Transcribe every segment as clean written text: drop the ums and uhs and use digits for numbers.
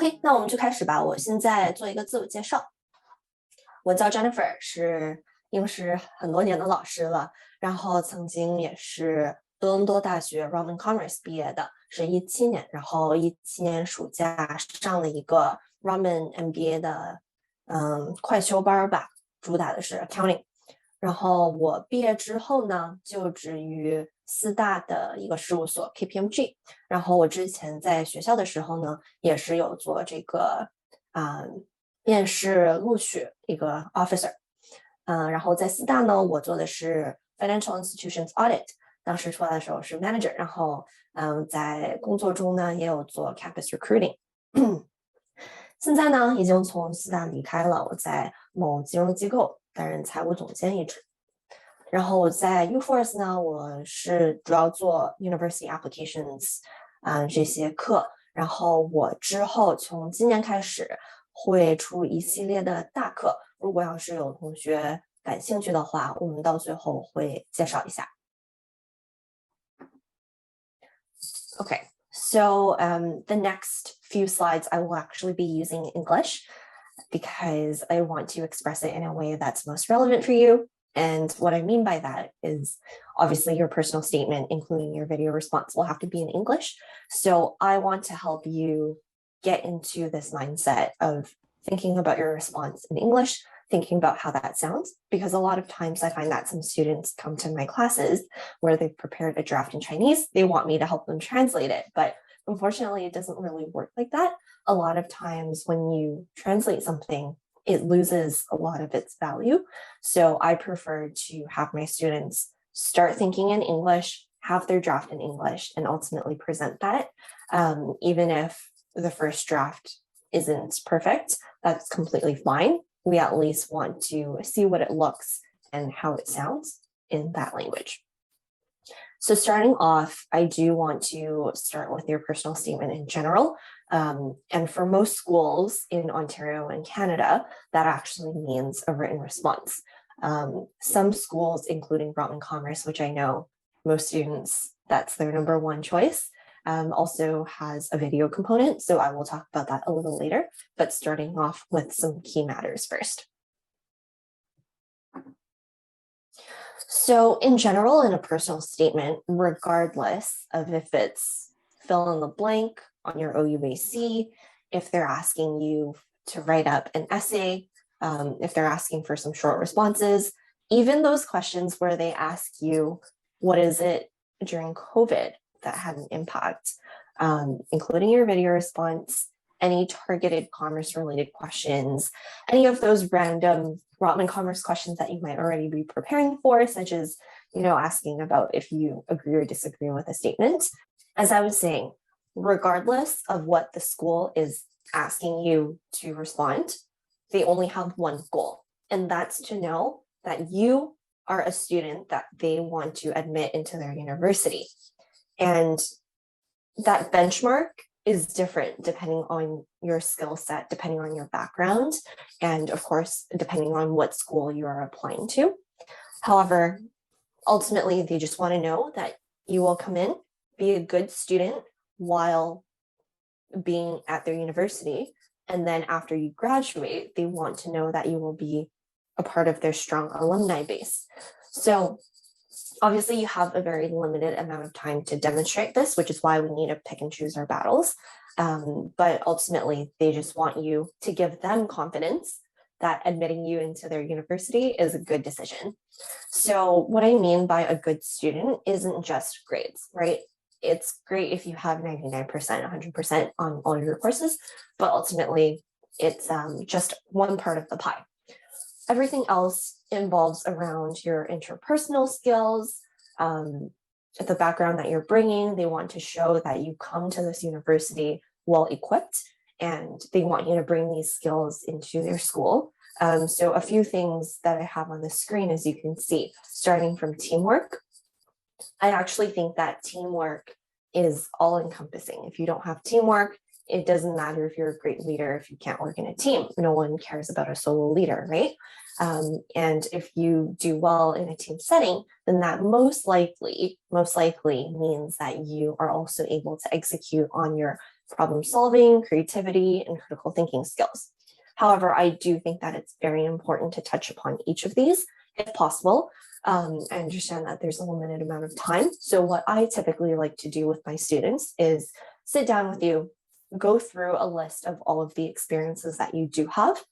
OK， 那我们就开始吧。我现在做一个自我介绍。我叫 Jennifer，已经是很多年的老师了，然后曾经也是多伦多大学 Roman Commerce 毕业的，是17年，然后17年暑假上了一个 Roman MBA 的快修班吧，主打的是 accounting。然后我毕业之后呢，就职于四大的一个事务所 KPMG。然后我之前在学校的时候呢，也是有做这个面试录取一个 officer。然后在四大呢，我做的是 financial institutions audit， 当时出来的时候是 manager。然后在工作中呢，也有做 campus recruiting。现在呢，已经从四大离开了，我在某金融机构担任财务总监一职。然后我在 UForce 呢，我是主要做 University Applications 这些课。然后我之后从今年开始会出一系列的大课，如果要是有同学感兴趣的话，我们到最后会介绍一下。Okay, so the next few slides I will actually be using English because I want to express it in a way that's most relevant for you. And what I mean by that is obviously your personal statement, including your video response, will have to be in English. So I want to help you get into this mindset of thinking about your response in English, thinking about how that sounds, because a lot of times I find that some students come to my classes where they've prepared a draft in Chinese. They want me to help them translate it, but unfortunately, it doesn't really work like that. A lot of times when you translate something, it loses a lot of its value. So I prefer to have my students start thinking in English, have their draft in English, and ultimately present that. Even if the first draft isn't perfect, that's completely fine. We at least want to see what it looks and how it sounds in that language. So starting off, I do want to start with your personal statement in general. And for most schools in Ontario and Canada, that actually means a written response. Some schools, including Roman Commerce, which I know most students, that's their number one choice, also has a video component. So I will talk about that a little later, but starting off with some key matters first. So in general, in a personal statement, regardless of if it's fill in the blank on your OUAC, if they're asking you to write up an essay, if they're asking for some short responses, even those questions where they ask you, what is it during COVID that had an impact, including your video response, any targeted commerce-related questions, any of those random Roman Commerce questions that you might already be preparing for, such as, asking about if you agree or disagree with a statement. As I was saying, regardless of what the school is asking you to respond, they only have one goal, and that's to know that you are a student that they want to admit into their university. And that benchmark is different depending on your skill set, depending on your background, and of course, depending on what school you are applying to. However, ultimately, they just want to know that you will come in, be a good student while being at their university. And then after you graduate, they want to know that you will be a part of their strong alumni base. So obviously, you have a very limited amount of time to demonstrate this, which is why we need to pick and choose our battles. But ultimately, they just want you to give them confidence that admitting you into their university is a good decision. So what I mean by a good student isn't just grades, right? It's great if you have 99%, 100% on all your courses, but ultimately, it's just one part of the pie. Everything else involves around your interpersonal skills, the background that you're bringing. They want to show that you come to this university well equipped, and they want you to bring these skills into their school. So a few things that I have on the screen, as you can see, starting from teamwork. I actually think that teamwork is all encompassing. If you don't have teamwork, it doesn't matter if you're a great leader if you can't work in a team. No one cares about a solo leader, right? And if you do well in a team setting, then that most likely means that you are also able to execute on your problem solving, creativity, and critical thinking skills. However, I do think that it's very important to touch upon each of these if possible. I understand that there's a limited amount of time. So what I typically like to do with my students is sit down with you, go through a list of all of the experiences that you do have,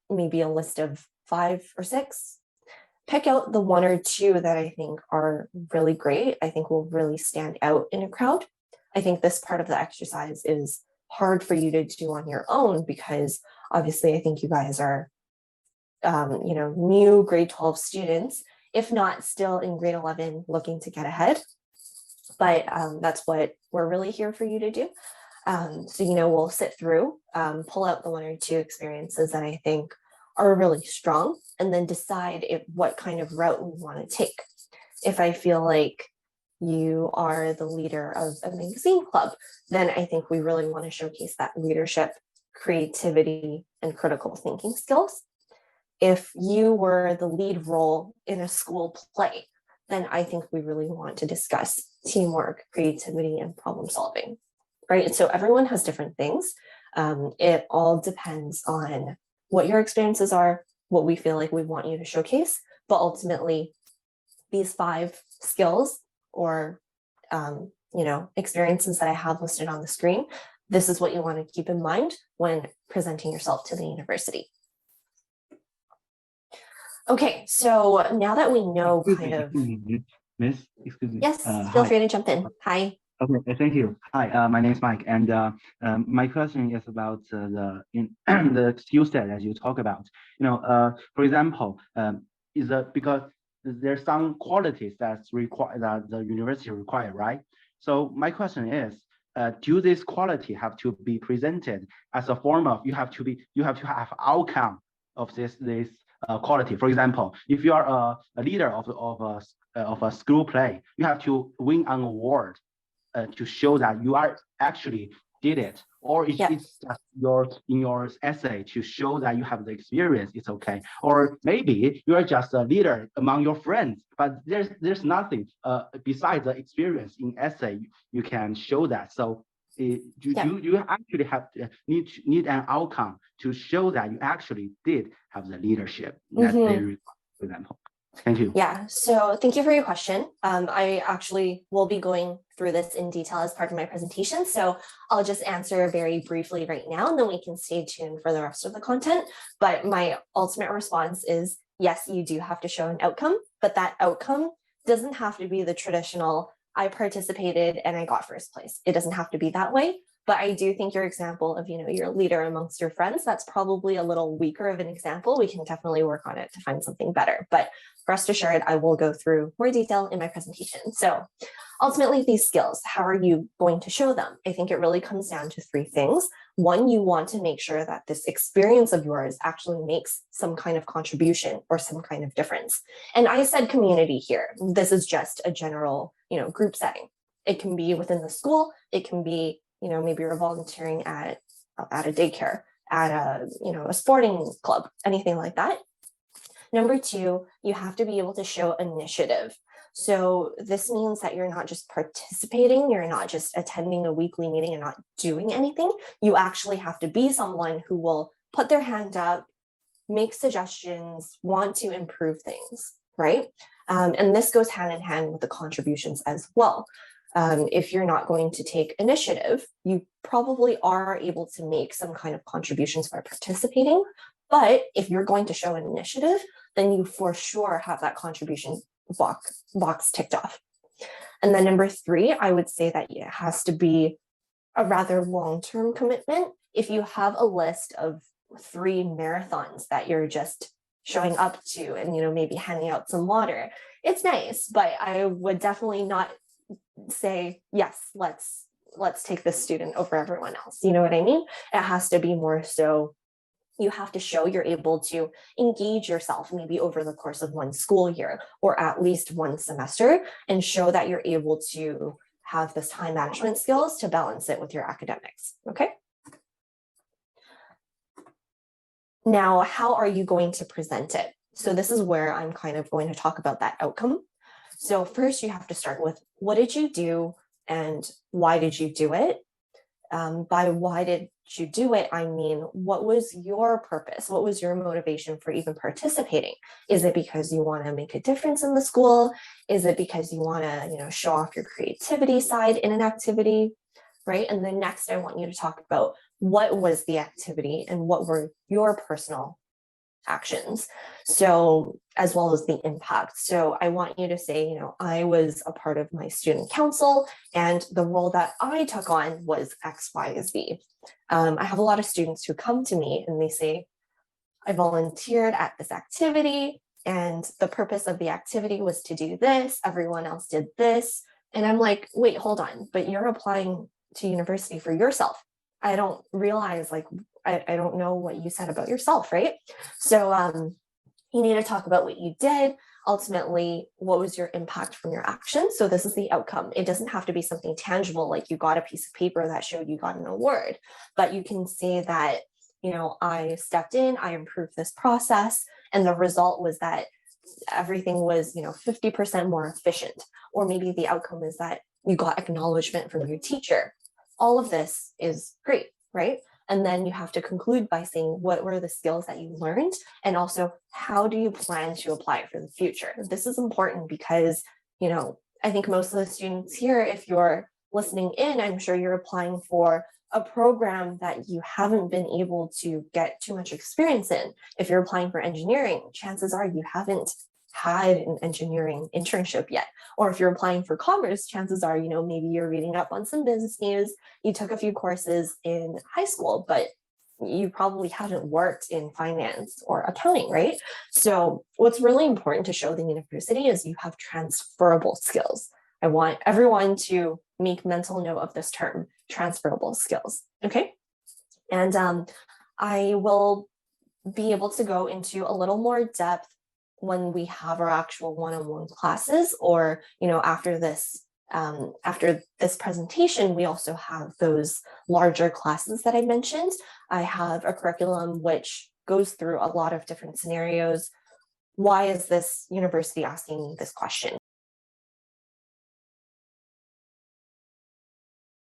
maybe a list of 5 or 6. Pick out the 1 or 2 that I think are really great, I think will really stand out in a crowd. I think this part of the exercise is hard for you to do on your own because obviously I think you guys are new grade 12 students, if not still in grade 11 looking to get ahead. But that's what we're really here for you to do. So, we'll sit through, pull out the 1 or 2 experiences that I think are really strong, and then decide what kind of route we want to take. If I feel like you are the leader of a magazine club, then I think we really want to showcase that leadership, creativity, and critical thinking skills. If you were the lead role in a school play, then I think we really want to discuss teamwork, creativity, and problem solving, right? So everyone has different things. It all depends on what your experiences are, what we feel like we want you to showcase, but ultimately these 5 skills or experiences that I have listed on the screen, this is what you want to keep in mind when presenting yourself to the university. Okay, so now that we know kind of... Miss, excuse me. Yes, feel free to jump in. Hi. Okay, thank you. Hi, my name is Mike, and my question is about the skill set that you talk about. For example, because there's some qualities that the university require, right? So my question is, do this quality have to be presented as a form of you have to have outcome of this quality? For example, if you are a leader of a school play, you have to win an award to show that you are actually did it, or it's just in your essay to show that you have the experience. It's okay. Or maybe you are just a leader among your friends, but there's nothing besides the experience in essay you can show that. So you actually have need an outcome to show that you actually did have the leadership that they require, for example. Thank you. Yeah, so thank you for your question. I actually will be going through this in detail as part of my presentation, so I'll just answer very briefly right now, and then we can stay tuned for the rest of the content. But my ultimate response is, yes, you do have to show an outcome, but that outcome doesn't have to be the traditional, I participated and I got first place. It doesn't have to be that way. But I do think your example of, you're a leader amongst your friends, that's probably a little weaker of an example. We can definitely work on it to find something better. But rest assured, I will go through more detail in my presentation. So ultimately, these skills, how are you going to show them? I think it really comes down to 3 things. One, you want to make sure that this experience of yours actually makes some kind of contribution or some kind of difference. And I said community here. This is just a general, group setting. It can be within the school. It can be, maybe you're volunteering at a daycare, at a sporting club, anything like that. Number 2, you have to be able to show initiative. So this means that you're not just participating, you're not just attending a weekly meeting and not doing anything. You actually have to be someone who will put their hand up, make suggestions, want to improve things, right? And this goes hand in hand with the contributions as well. If you're not going to take initiative, you probably are able to make some kind of contributions by participating. But if you're going to show an initiative, then you for sure have that contribution box ticked off. And then number 3, I would say that it has to be a rather long-term commitment. If you have a list of 3 marathons that you're just showing up to and, maybe handing out some water, it's nice, but I would definitely not say, yes, let's take this student over everyone else. You know what I mean? It has to be more so you have to show you're able to engage yourself maybe over the course of 1 school year or at least 1 semester, and show that you're able to have this time management skills to balance it with your academics. Okay. Now, how are you going to present it? So this is where I'm kind of going to talk about that outcome. So first you have to start with, what did you do and why did you do it? By why did you do it, I mean, what was your purpose? What was your motivation for even participating? Is it because you want to make a difference in the school? Is it because you want to, show off your creativity side in an activity, right? And then next, I want you to talk about what was the activity and what were your personal actions, so as well as the impact. So I want you to say, I was a part of my student council and the role that I took on was X, Y, Z. I have a lot of students who come to me and they say, I volunteered at this activity and the purpose of the activity was to do this, everyone else did this. And I'm like, wait, hold on, but you're applying to university for yourself. I don't realize, I don't know what you said about yourself, right? So you need to talk about what you did. Ultimately, what was your impact from your action? So this is the outcome. It doesn't have to be something tangible, like you got a piece of paper that showed you got an award, but you can say that, I stepped in, I improved this process, and the result was that everything was, 50% more efficient. Or maybe the outcome is that you got acknowledgement from your teacher. All of this is great, right? And then you have to conclude by saying what were the skills that you learned, and also how do you plan to apply it for the future? This is important because, I think most of the students here, if you're listening in, I'm sure you're applying for a program that you haven't been able to get too much experience in. If you're applying for engineering, chances are you haven't had an engineering internship yet. Or if you're applying for commerce, chances are, maybe you're reading up on some business news, you took a few courses in high school, but you probably haven't worked in finance or accounting, right? So what's really important to show the university is you have transferable skills. I want everyone to make mental note of this term, transferable skills, okay? And I will be able to go into a little more depth when we have our actual one-on-one classes, or after this presentation, we also have those larger classes that I mentioned. I have a curriculum which goes through a lot of different scenarios. Why is this university asking me this question?